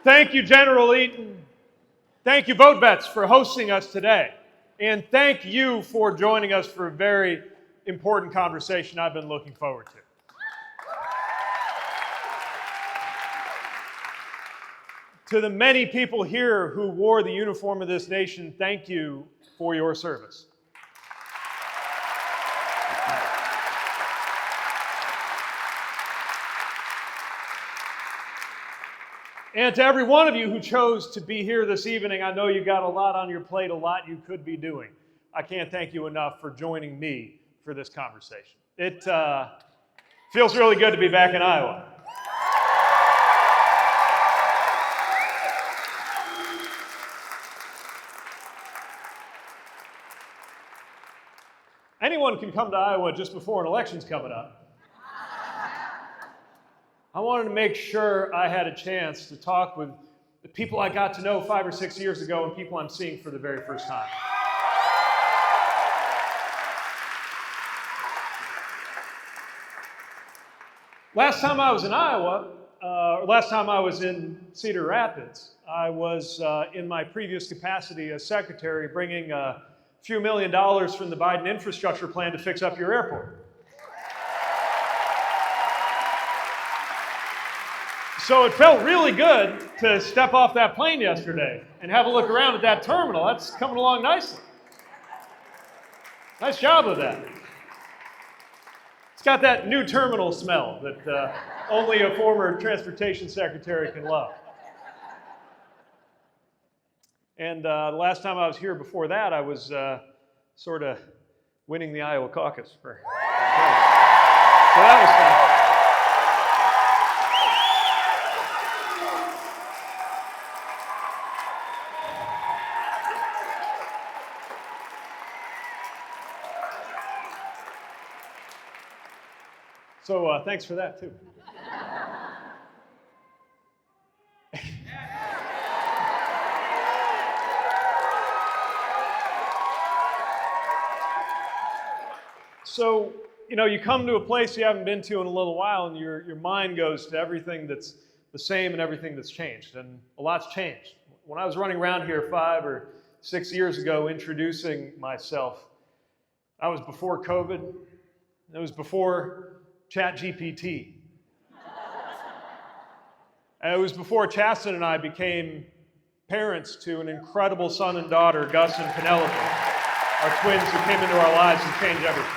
Thank you, General Eaton. Thank you, Vote Vets, for hosting us today. And thank you for joining us for a very important conversation I've been looking forward to. To the many people here who wore the uniform of this nation, thank you for your service. And to every one of you who chose to be here this evening, I know you got a lot on your plate, a lot you could be doing. I can't thank you enough for joining me for this conversation. It feels really good to be back in Iowa. Anyone can come to Iowa just before an election's coming up. I wanted to make sure I had a chance to talk with the people I got to know 5 or 6 years ago and people I'm seeing for the very first time. Last time I was in Iowa, last time I was in Cedar Rapids, I was in my previous capacity as secretary bringing a few $1 million from the Biden infrastructure plan to fix up your airport. So it felt really good to step off that plane yesterday and have a look around at that terminal. That's coming along nicely. Nice job with that. It's got that new terminal smell that only a former transportation secretary can love. And the last time I was here before that, I was sort of winning the Iowa caucus. So that was fun. So thanks for that, too. So, you come to a place you haven't been to in a little while, and your mind goes to everything that's the same and everything that's changed. And a lot's changed. When I was running around here 5 or 6 years ago introducing myself, I was before COVID. It was before ChatGPT. It was before Chasten and I became parents to an incredible son and daughter, Gus and Penelope, our twins who came into our lives and changed everything.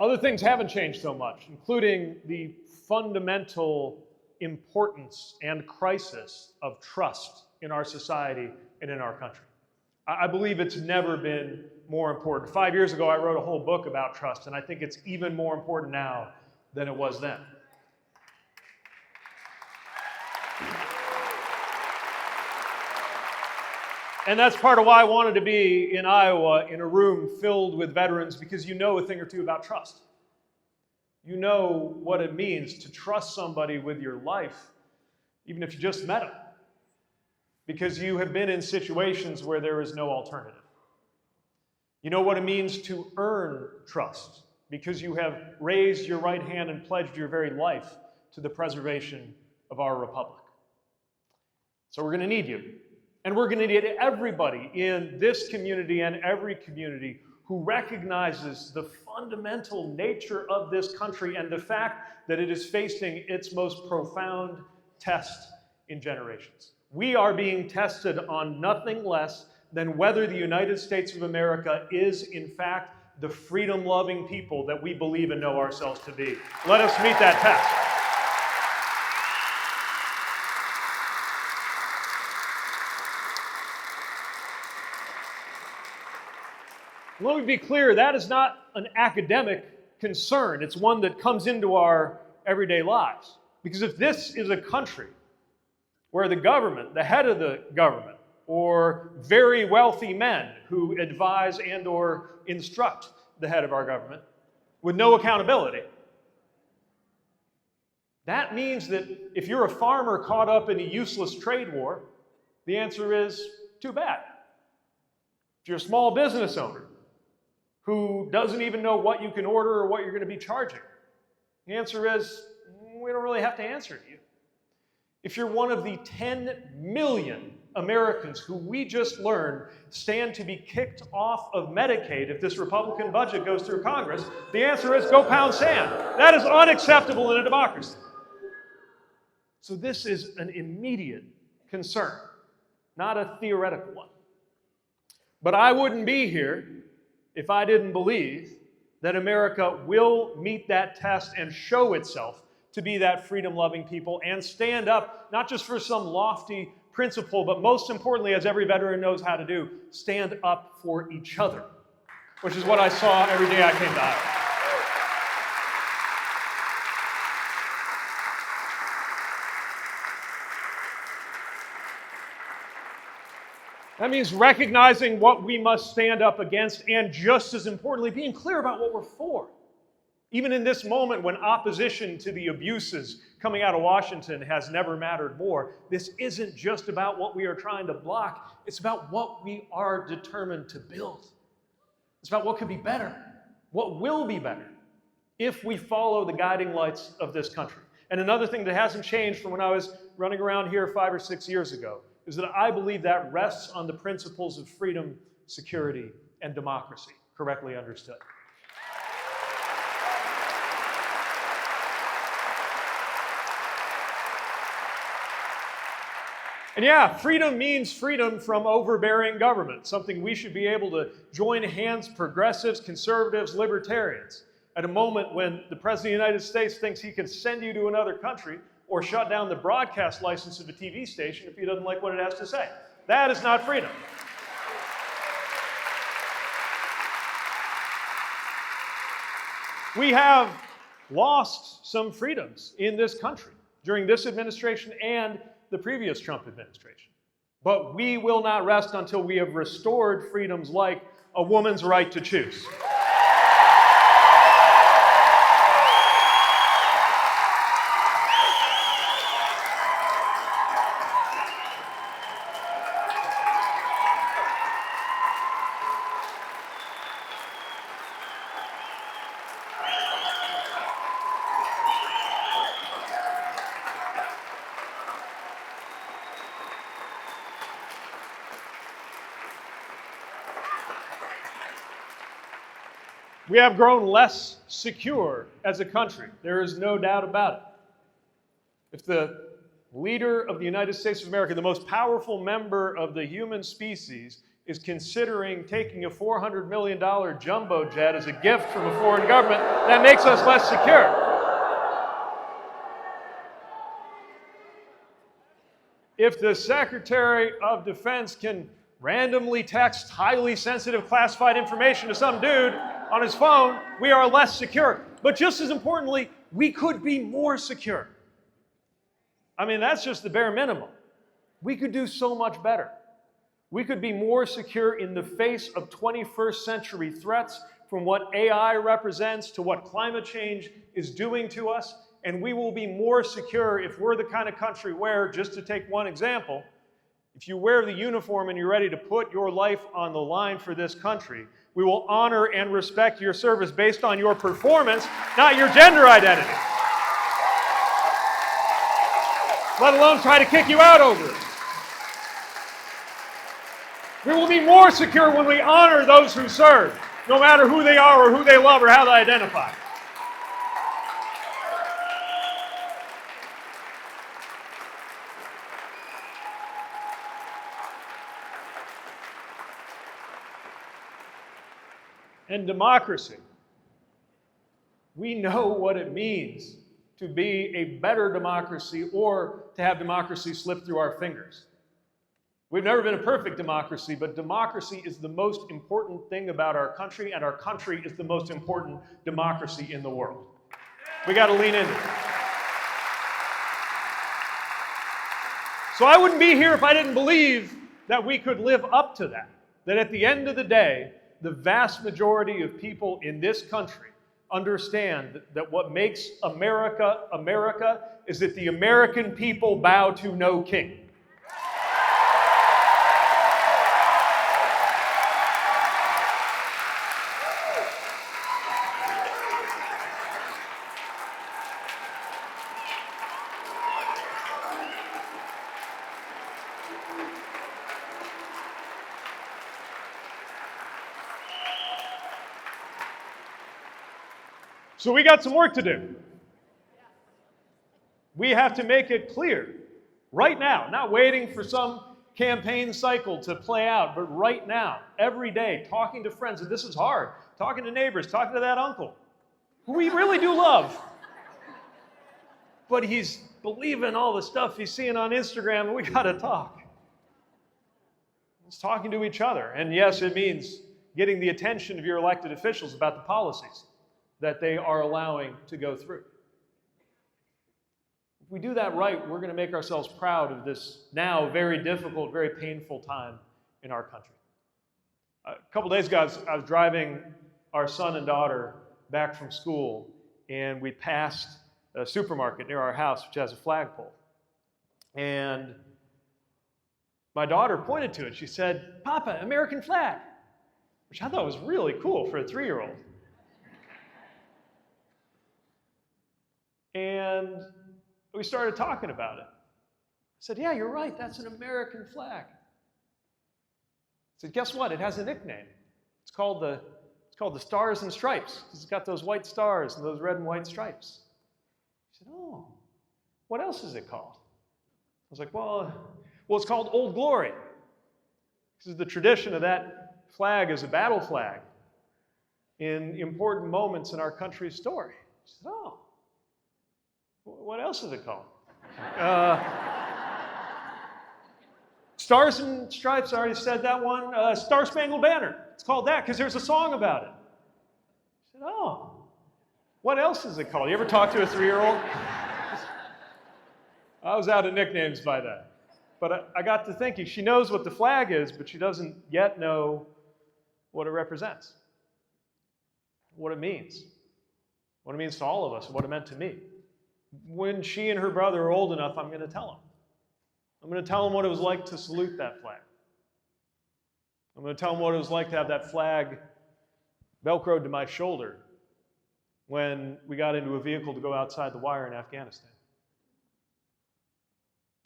Other things haven't changed so much, including the fundamental importance and crisis of trust in our society and in our country. I believe it's never been more important. 5 years ago, I wrote a whole book about trust, and I think it's even more important now than it was then. And that's part of why I wanted to be in Iowa in a room filled with veterans, because you know a thing or two about trust. You know what it means to trust somebody with your life, even if you just met them, because you have been in situations where there is no alternative. You know what it means to earn trust, because you have raised your right hand and pledged your very life to the preservation of our republic. So we're going to need you. And we're going to need everybody in this community and every community who recognizes the fundamental nature of this country and the fact that it is facing its most profound test in generations. We are being tested on nothing less than whether the United States of America is, in fact, the freedom-loving people that we believe and know ourselves to be. Let us meet that test. Let me be clear, that is not an academic concern. It's one that comes into our everyday lives. Because if this is a country where the government, the head of the government, or very wealthy men who advise and or instruct the head of our government with no accountability, that means that if you're a farmer caught up in a useless trade war, the answer is too bad. If you're a small business owner who doesn't even know what you can order or what you're going to be charging, The answer is, we don't really have to answer to you. If you're one of the 10 million Americans who we just learned stand to be kicked off of Medicaid if this Republican budget goes through Congress, the answer is go pound sand. That is unacceptable in a democracy. So this is an immediate concern, not a theoretical one. But I wouldn't be here if I didn't believe that America will meet that test and show itself to be that freedom-loving people and stand up, not just for some lofty principle, but most importantly, as every veteran knows how to do, stand up for each other, which is what I saw every day I came to Iowa. That means recognizing what we must stand up against and, just as importantly, being clear about what we're for. Even in this moment when opposition to the abuses coming out of Washington has never mattered more, this isn't just about what we are trying to block. It's about what we are determined to build. It's about what could be better, what will be better, if we follow the guiding lights of this country. And another thing that hasn't changed from when I was running around here 5 or 6 years ago is that I believe that rests on the principles of freedom, security, and democracy, correctly understood. And yeah, freedom means freedom from overbearing government, something we should be able to join hands, progressives, conservatives, libertarians, at a moment when the President of the United States thinks he can send you to another country or shut down the broadcast license of a TV station if he doesn't like what it has to say. That is not freedom. We have lost some freedoms in this country during this administration and the previous Trump administration. But we will not rest until we have restored freedoms like a woman's right to choose. We have grown less secure as a country. There is no doubt about it. If the leader of the United States of America, the most powerful member of the human species, is considering taking a $400 million jumbo jet as a gift from a foreign government, that makes us less secure. If the Secretary of Defense can randomly text highly sensitive classified information to some dude on his phone, we are less secure. But just as importantly, we could be more secure. I mean, that's just the bare minimum. We could do so much better. We could be more secure in the face of 21st century threats, from what AI represents to what climate change is doing to us. And we will be more secure if we're the kind of country where, just to take one example, if you wear the uniform and you're ready to put your life on the line for this country, we will honor and respect your service based on your performance, not your gender identity. Let alone try to kick you out over it. We will be more secure when we honor those who serve, no matter who they are or who they love or how they identify. And democracy. We know what it means to be a better democracy or to have democracy slip through our fingers. We've never been a perfect democracy, but democracy is the most important thing about our country, and our country is the most important democracy in the world. We got to lean into it. So I wouldn't be here if I didn't believe that we could live up to that. That at the end of the day, the vast majority of people in this country understand that what makes America America is that the American people bow to no king. So we got some work to do. We have to make it clear right now, not waiting for some campaign cycle to play out, but right now, every day, talking to friends, and this is hard, talking to neighbors, talking to that uncle, who we really do love. But he's believing all the stuff he's seeing on Instagram, and we got to talk. It's talking to each other. And yes, it means getting the attention of your elected officials about the policies that they are allowing to go through. If we do that right, we're going to make ourselves proud of this now very difficult, very painful time in our country. A couple days ago, I was driving our son and daughter back from school, and we passed a supermarket near our house, which has a flagpole. And my daughter pointed to it. She said, "Papa, American flag," which I thought was really cool for a 3-year-old. And we started talking about it. I said, "Yeah, you're right, that's an American flag." I said, "Guess what? It has a nickname. It's called the Stars and Stripes, because it's got those white stars and those red and white stripes." She said, "Oh, what else is it called?" I was like, well, it's called Old Glory. This is the tradition of that flag as a battle flag in important moments in our country's story. She said, "Oh, what else is it called?" Stars and Stripes, I already said that one. Star Spangled Banner. It's called that because there's a song about it. I said, "Oh, what else is it called?" You ever talk to a 3-year-old? I was out of nicknames by then. But I got to thinking, she knows what the flag is, but she doesn't yet know what it represents, what it means to all of us, what it meant to me. When she and her brother are old enough, I'm going to tell them. I'm going to tell them what it was like to salute that flag. I'm going to tell them what it was like to have that flag velcroed to my shoulder when we got into a vehicle to go outside the wire in Afghanistan.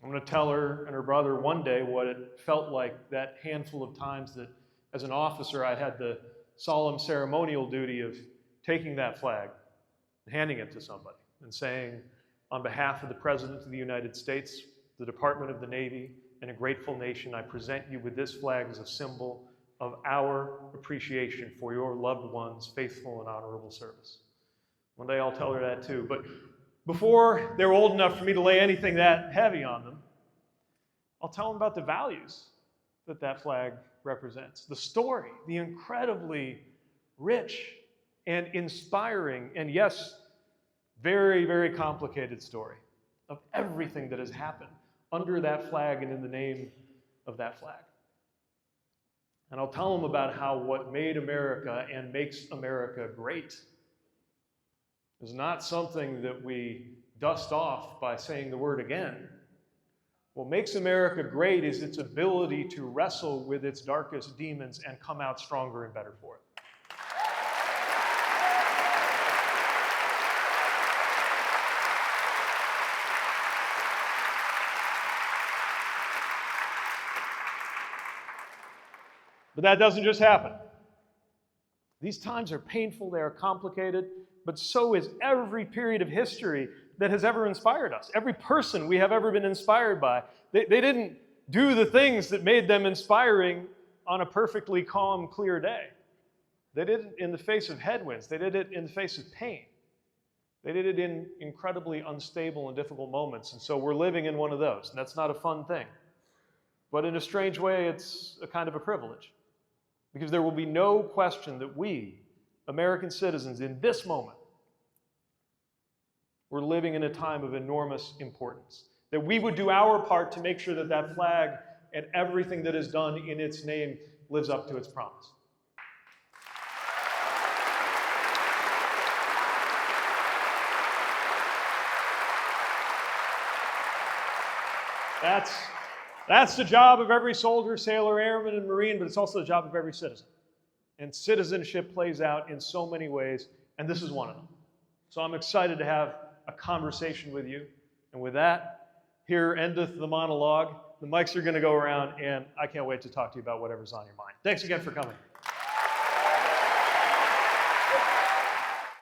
I'm going to tell her and her brother one day what it felt like that handful of times that, as an officer, I had the solemn ceremonial duty of taking that flag and handing it to somebody and saying, "On behalf of the President of the United States, the Department of the Navy, and a grateful nation, I present you with this flag as a symbol of our appreciation for your loved ones' faithful and honorable service." One day I'll tell her that too. But before they're old enough for me to lay anything that heavy on them, I'll tell them about the values that that flag represents, the story, the incredibly rich and inspiring, and yes, very, very complicated story of everything that has happened under that flag and in the name of that flag. And I'll tell them about how what made America and makes America great is not something that we dust off by saying the word again. What makes America great is its ability to wrestle with its darkest demons and come out stronger and better for it. But that doesn't just happen. These times are painful, they are complicated, but so is every period of history that has ever inspired us. Every person we have ever been inspired by. They didn't do the things that made them inspiring on a perfectly calm, clear day. They did it in the face of headwinds. They did it in the face of pain. They did it in incredibly unstable and difficult moments. And so we're living in one of those. And that's not a fun thing. But in a strange way, it's a kind of a privilege. Because there will be no question that we, American citizens, in this moment, we're living in a time of enormous importance. That we would do our part to make sure that that flag and everything that is done in its name lives up to its promise. That's the job of every soldier, sailor, airman, and Marine, but it's also the job of every citizen. And citizenship plays out in so many ways, and this is one of them. So I'm excited to have a conversation with you. And with that, here endeth the monologue. The mics are going to go around, and I can't wait to talk to you about whatever's on your mind. Thanks again for coming.